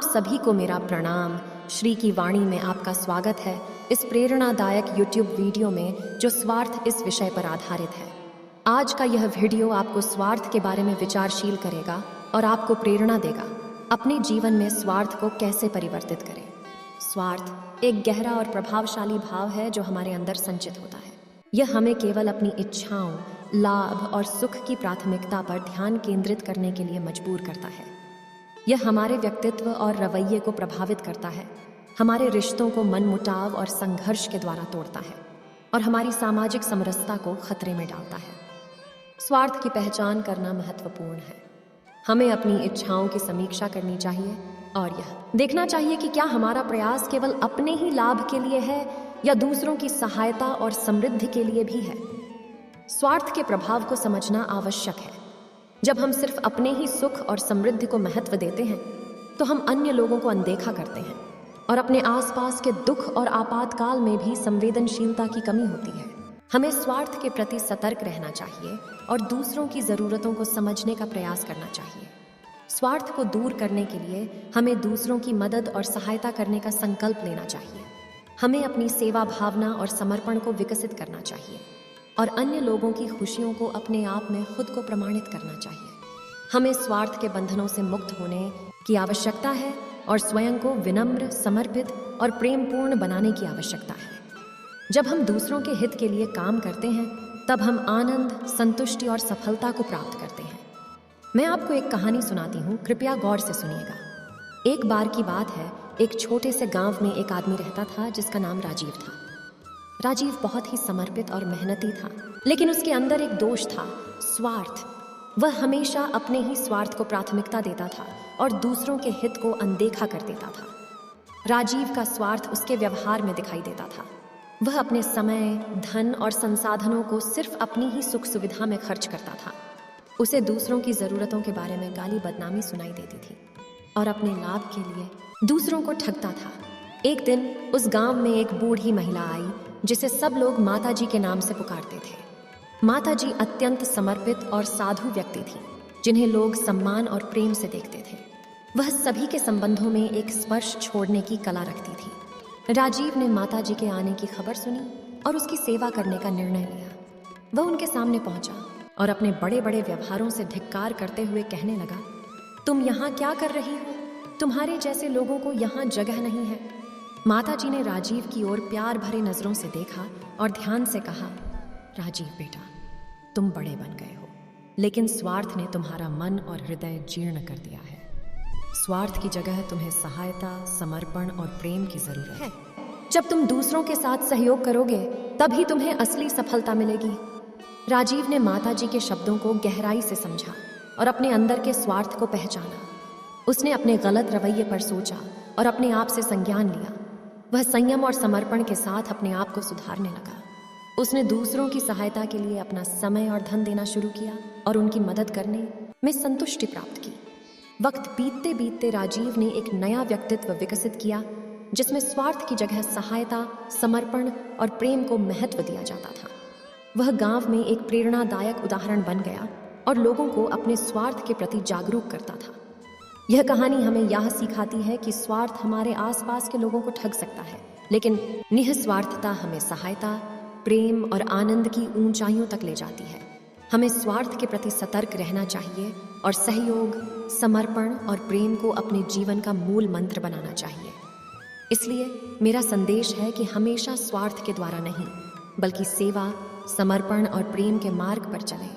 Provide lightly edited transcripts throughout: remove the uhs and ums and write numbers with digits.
आप सभी को मेरा प्रणाम। श्री की वाणी में आपका स्वागत है इस प्रेरणादायक YouTube वीडियो में जो स्वार्थ इस विषय पर आधारित है। आज का यह वीडियो आपको स्वार्थ के बारे में विचारशील करेगा और आपको प्रेरणा देगा अपने जीवन में स्वार्थ को कैसे परिवर्तित करें। स्वार्थ एक गहरा और प्रभावशाली भाव है जो हमारे अंदर संचित होता है। यह हमें केवल अपनी इच्छाओं, लाभ और सुख की प्राथमिकता पर ध्यान केंद्रित करने के लिए मजबूर करता है। यह हमारे व्यक्तित्व और रवैये को प्रभावित करता है, हमारे रिश्तों को मनमुटाव और संघर्ष के द्वारा तोड़ता है और हमारी सामाजिक समरसता को खतरे में डालता है। स्वार्थ की पहचान करना महत्वपूर्ण है। हमें अपनी इच्छाओं की समीक्षा करनी चाहिए और यह देखना चाहिए कि क्या हमारा प्रयास केवल अपने ही लाभ के लिए है या दूसरों की सहायता और समृद्धि के लिए भी है। स्वार्थ के प्रभाव को समझना आवश्यक है। जब हम सिर्फ अपने ही सुख और समृद्धि को महत्व देते हैं तो हम अन्य लोगों को अनदेखा करते हैं और अपने आसपास के दुख और आपातकाल में भी संवेदनशीलता की कमी होती है। हमें स्वार्थ के प्रति सतर्क रहना चाहिए और दूसरों की ज़रूरतों को समझने का प्रयास करना चाहिए। स्वार्थ को दूर करने के लिए हमें दूसरों की मदद और सहायता करने का संकल्प लेना चाहिए। हमें अपनी सेवा भावना और समर्पण को विकसित करना चाहिए और अन्य लोगों की खुशियों को अपने आप में खुद को प्रमाणित करना चाहिए। हमें स्वार्थ के बंधनों से मुक्त होने की आवश्यकता है और स्वयं को विनम्र, समर्पित और प्रेमपूर्ण बनाने की आवश्यकता है। जब हम दूसरों के हित के लिए काम करते हैं तब हम आनंद, संतुष्टि और सफलता को प्राप्त करते हैं। मैं आपको एक कहानी सुनाती हूँ, कृपया गौर से सुनिएगा। एक बार की बात है, एक छोटे से गांव में एक आदमी रहता था जिसका नाम राजीव था। राजीव बहुत ही समर्पित और मेहनती था, लेकिन उसके अंदर एक दोष था, स्वार्थ। वह हमेशा अपने ही स्वार्थ को प्राथमिकता देता था और दूसरों के हित को अनदेखा कर देता था। राजीव का स्वार्थ उसके व्यवहार में दिखाई देता था। वह अपने समय, धन और संसाधनों को सिर्फ अपनी ही सुख सुविधा में खर्च करता था। उसे दूसरों की जरूरतों के बारे में गाली बदनामी सुनाई देती थी और अपने लाभ के लिए दूसरों को ठगता था। एक दिन उस गांव में एक बूढ़ी महिला आई जिसे सब लोग माताजी के नाम से पुकारते थे। माताजी अत्यंत समर्पित और साधु व्यक्ति थी जिन्हें लोग सम्मान और प्रेम से देखते थे। वह सभी के संबंधों में एक स्पर्श छोड़ने की कला रखती थी। राजीव ने माताजी के आने की खबर सुनी और उसकी सेवा करने का निर्णय लिया। वह उनके सामने पहुंचा और अपने बड़े बड़े व्यवहारों से धिक्कार करते हुए कहने लगा, तुम यहाँ क्या कर रही हो? तुम्हारे जैसे लोगों को यहाँ जगह नहीं है। माताजी ने राजीव की ओर प्यार भरे नजरों से देखा और ध्यान से कहा, राजीव बेटा, तुम बड़े बन गए हो, लेकिन स्वार्थ ने तुम्हारा मन और हृदय जीर्ण कर दिया है। स्वार्थ की जगह तुम्हें सहायता, समर्पण और प्रेम की जरूरत है। जब तुम दूसरों के साथ सहयोग करोगे तभी तुम्हें असली सफलता मिलेगी। राजीव ने माताजी के शब्दों को गहराई से समझा और अपने अंदर के स्वार्थ को पहचाना। उसने अपने गलत रवैये पर सोचा और अपने आप से संज्ञान लिया। वह संयम और समर्पण के साथ अपने आप को सुधारने लगा। उसने दूसरों की सहायता के लिए अपना समय और धन देना शुरू किया और उनकी मदद करने में संतुष्टि प्राप्त की। वक्त बीतते बीतते राजीव ने एक नया व्यक्तित्व विकसित किया जिसमें स्वार्थ की जगह सहायता, समर्पण और प्रेम को महत्व दिया जाता था। वह गांव में एक प्रेरणादायक उदाहरण बन गया और लोगों को अपने स्वार्थ के प्रति जागरूक करता था। यह कहानी हमें यह सिखाती है कि स्वार्थ हमारे आसपास के लोगों को ठग सकता है, लेकिन निःस्वार्थता हमें सहायता, प्रेम और आनंद की ऊंचाइयों तक ले जाती है। हमें स्वार्थ के प्रति सतर्क रहना चाहिए और सहयोग, समर्पण और प्रेम को अपने जीवन का मूल मंत्र बनाना चाहिए। इसलिए मेरा संदेश है कि हमेशा स्वार्थ के द्वारा नहीं, बल्कि सेवा, समर्पण और प्रेम के मार्ग पर चलें।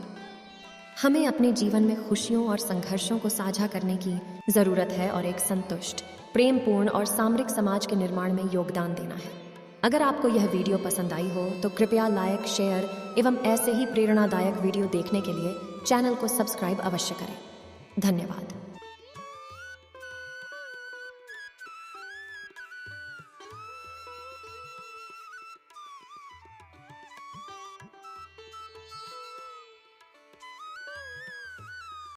हमें अपने जीवन में खुशियों और संघर्षों को साझा करने की जरूरत है और एक संतुष्ट, प्रेमपूर्ण और सामरिक समाज के निर्माण में योगदान देना है। अगर आपको यह वीडियो पसंद आई हो तो कृपया लाइक, शेयर एवं ऐसे ही प्रेरणादायक वीडियो देखने के लिए चैनल को सब्सक्राइब अवश्य करें। धन्यवाद।